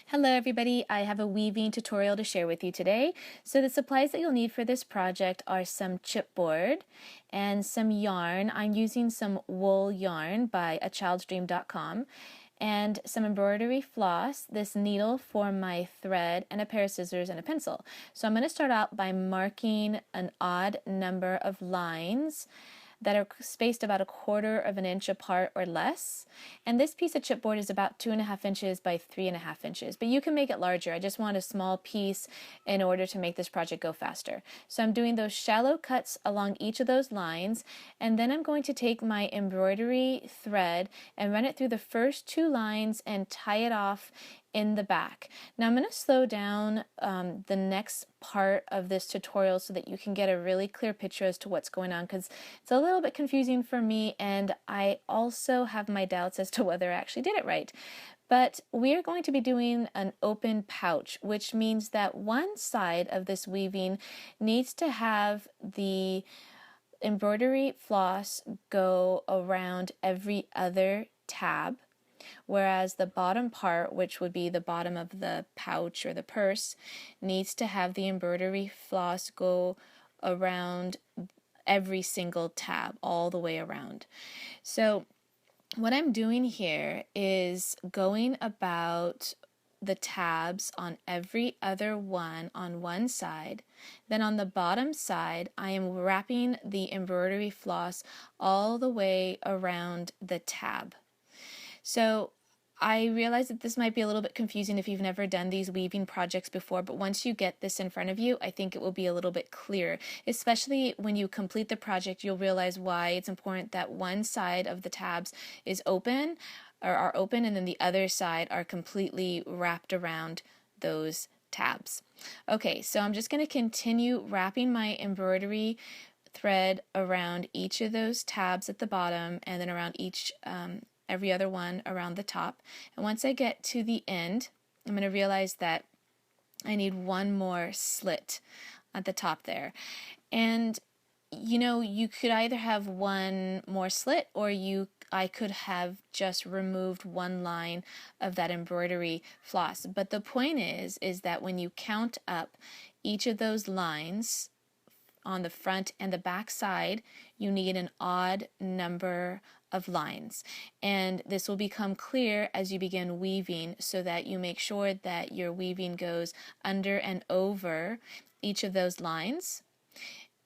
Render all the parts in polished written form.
Hello everybody, I have a weaving tutorial to share with you today. So the supplies that you'll need for this project are some chipboard and some yarn. I'm using some wool yarn by achildsdream.com and some embroidery floss, this needle for my thread, and a pair of scissors and a pencil. So I'm going to start out by marking an odd number of lines that are spaced about 1/4 of an inch apart or less. And this piece of chipboard is about 2.5 inches by 3.5 inches, but you can make it larger. I just want a small piece in order to make this project go faster. So I'm doing those shallow cuts along each of those lines, and then I'm going to take my embroidery thread and run it through the first 2 lines and tie it off in the back. Now I'm going to slow down the next part of this tutorial so that you can get a really clear picture as to what's going on, because it's a little bit confusing for me and I also have my doubts as to whether I actually did it right. But we are going to be doing an open pouch, which means that one side of this weaving needs to have the embroidery floss go around every other tab, whereas the bottom part, which would be the bottom of the pouch or the purse, needs to have the embroidery floss go around every single tab all the way around. So what I'm doing here is going about the tabs on every other one on one side. Then on the bottom side, I am wrapping the embroidery floss all the way around the tab. So I realize that this might be a little bit confusing if you've never done these weaving projects before, but once you get this in front of you, I think it will be a little bit clearer. Especially when you complete the project, you'll realize why it's important that one side of the tabs is open or are open, and then the other side are completely wrapped around those tabs. Okay, so I'm just going to continue wrapping my embroidery thread around each of those tabs at the bottom, and then around each every other one around the top. And once I get to the end, I'm going to realize that I need one more slit at the top there. And you know, you could either have one more slit, or I could have just removed one line of that embroidery floss. But the point is that when you count up each of those lines on the front and the back side, you need an odd number of lines. And this will become clear as you begin weaving, so that you make sure that your weaving goes under and over each of those lines.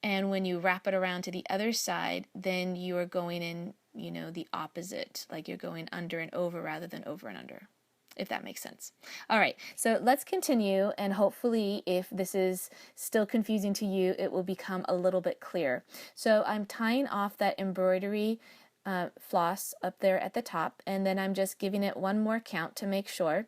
And when you wrap it around to the other side, then you are going in, you know, the opposite, like you're going under and over rather than over and under, if that makes sense. All right, so let's continue, and hopefully if this is still confusing to you, it will become a little bit clearer. So I'm tying off that embroidery floss up there at the top, and then I'm just giving it one more count to make sure.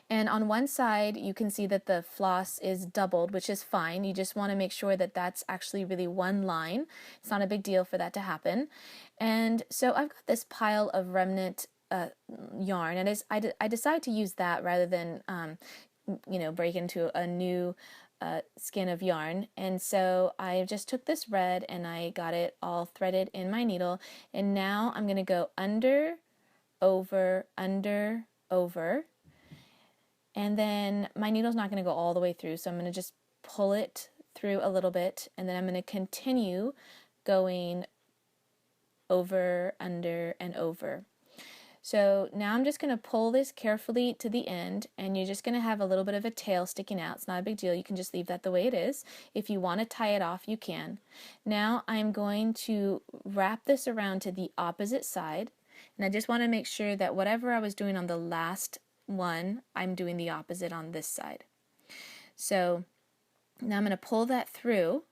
And on one side, you can see that the floss is doubled, which is fine. You just want to make sure that that's actually really one line. It's not a big deal for that to happen. And so I've got this pile of remnant yarn, and I decided to use that rather than you know, break into a new skein of yarn. And so I just took this red and I got it all threaded in my needle, and now I'm going to go under, over, under, over. And then my needle's not going to go all the way through, so I'm going to just pull it through a little bit, and then I'm going to continue going over, under, and over. So now I'm just going to pull this carefully to the end, and you're just going to have a little bit of a tail sticking out. It's not a big deal. You can just leave that the way it is. If you want to tie it off, you can. Now I'm going to wrap this around to the opposite side, and I just want to make sure that whatever I was doing on the last one, I'm doing the opposite on this side. So now I'm going to pull that through,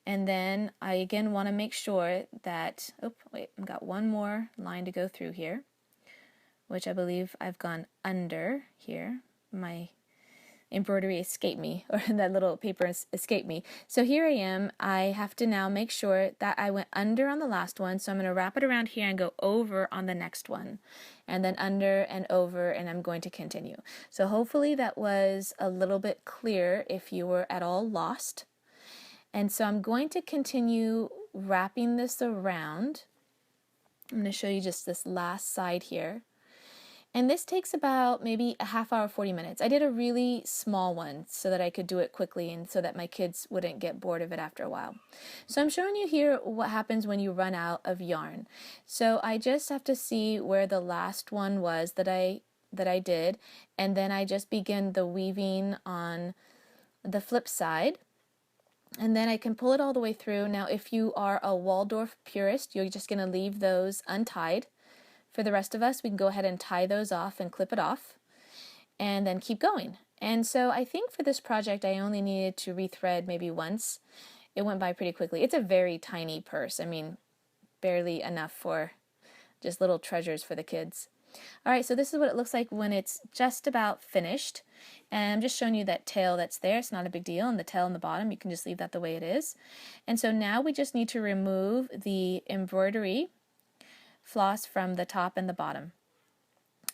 and then I again want to make sure that, oh wait, I've got one more line to go through here, which I believe I've gone under here. My embroidery escaped me, or that little paper escaped me. So here I am. I have to now make sure that I went under on the last one, so I'm going to wrap it around here and go over on the next one, and then under and over, and I'm going to continue. So hopefully that was a little bit clear if you were at all lost. And so I'm going to continue wrapping this around. I'm going to show you just this last side here. And this takes about maybe a half hour, 40 minutes. I did a really small one so that I could do it quickly and so that my kids wouldn't get bored of it after a while. So I'm showing you here what happens when you run out of yarn. So I just have to see where the last one was that I did, and then I just begin the weaving on the flip side. And then I can pull it all the way through. Now, if you are a Waldorf purist, you're just going to leave those untied. For the rest of us, we can go ahead and tie those off and clip it off and then keep going. And so I think for this project, I only needed to rethread maybe once. It went by pretty quickly. It's a very tiny purse. I mean, barely enough for just little treasures for the kids. All right, so this is what it looks like when it's just about finished. And I'm just showing you that tail that's there. It's not a big deal. And the tail on the bottom, you can just leave that the way it is. And so now we just need to remove the embroidery floss from the top and the bottom.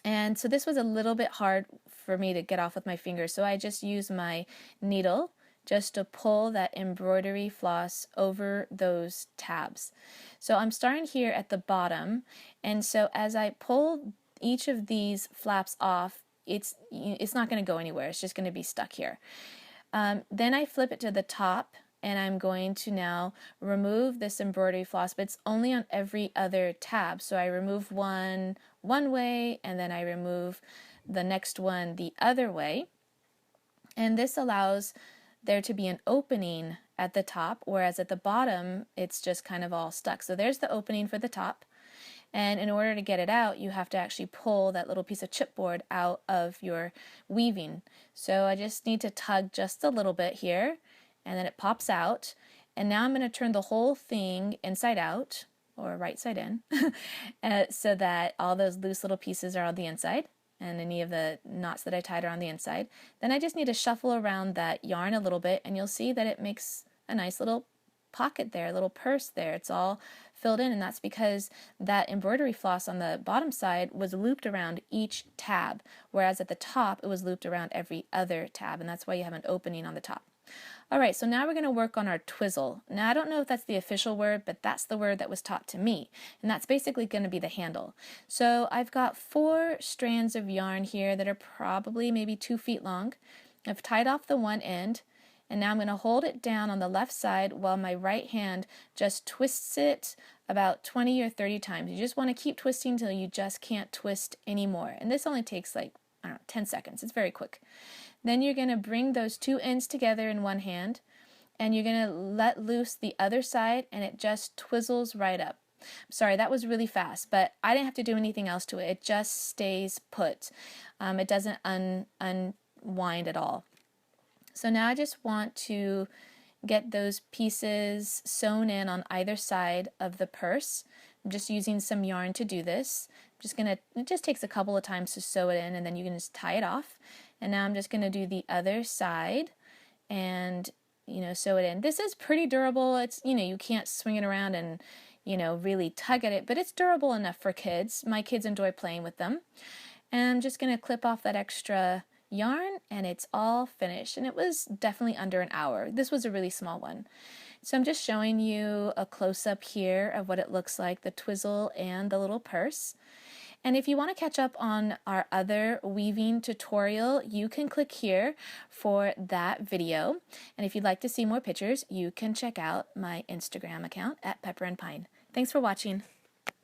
And so this was a little bit hard for me to get off with my fingers, so I just used my needle just to pull that embroidery floss over those tabs. So I'm starting here at the bottom, and so as I pull each of these flaps off, it's not going to go anywhere. It's just going to be stuck here. Then I flip it to the top, and I'm going to now remove this embroidery floss, but it's only on every other tab. So I remove one way, and then I remove the next one the other way. And this allows there to be an opening at the top, whereas at the bottom, it's just kind of all stuck. So there's the opening for the top. And in order to get it out, you have to actually pull that little piece of chipboard out of your weaving. So I just need to tug just a little bit here, and then it pops out. And now I'm going to turn the whole thing inside out, or right side in, so that all those loose little pieces are on the inside, and any of the knots that I tied are on the inside. Then I just need to shuffle around that yarn a little bit, and you'll see that it makes a nice little pocket there, a little purse there. It's all filled in, and that's because that embroidery floss on the bottom side was looped around each tab, whereas at the top it was looped around every other tab, and that's why you have an opening on the top. All right, so now we're going to work on our twizzle. Now, I don't know if that's the official word, but that's the word that was taught to me, and that's basically going to be the handle. So I've got 4 strands of yarn here that are probably maybe 2 feet long. I've tied off the one end, and now I'm going to hold it down on the left side while my right hand just twists it about 20 or 30 times. You just want to keep twisting until you just can't twist anymore. And this only takes like, I don't know, 10 seconds. It's very quick. Then you're going to bring those 2 ends together in one hand, and you're going to let loose the other side, and it just twizzles right up. Sorry, that was really fast, but I didn't have to do anything else to it. It just stays put. It doesn't unwind at all. So now I just want to get those pieces sewn in on either side of the purse. I'm just using some yarn to do this. It just takes a couple of times to sew it in, and then you can just tie it off. And now I'm just going to do the other side and, sew it in. This is pretty durable. It's, you can't swing it around and, really tug at it, but it's durable enough for kids. My kids enjoy playing with them. And I'm just going to clip off that extra yarn, and it's all finished. And it was definitely under an hour. This was a really small one. So I'm just showing you a close-up here of what it looks like, the twizzle and the little purse. And if you want to catch up on our other weaving tutorial, you can click here for that video. And if you'd like to see more pictures, you can check out my Instagram account at Pepper and Pine. Thanks for watching.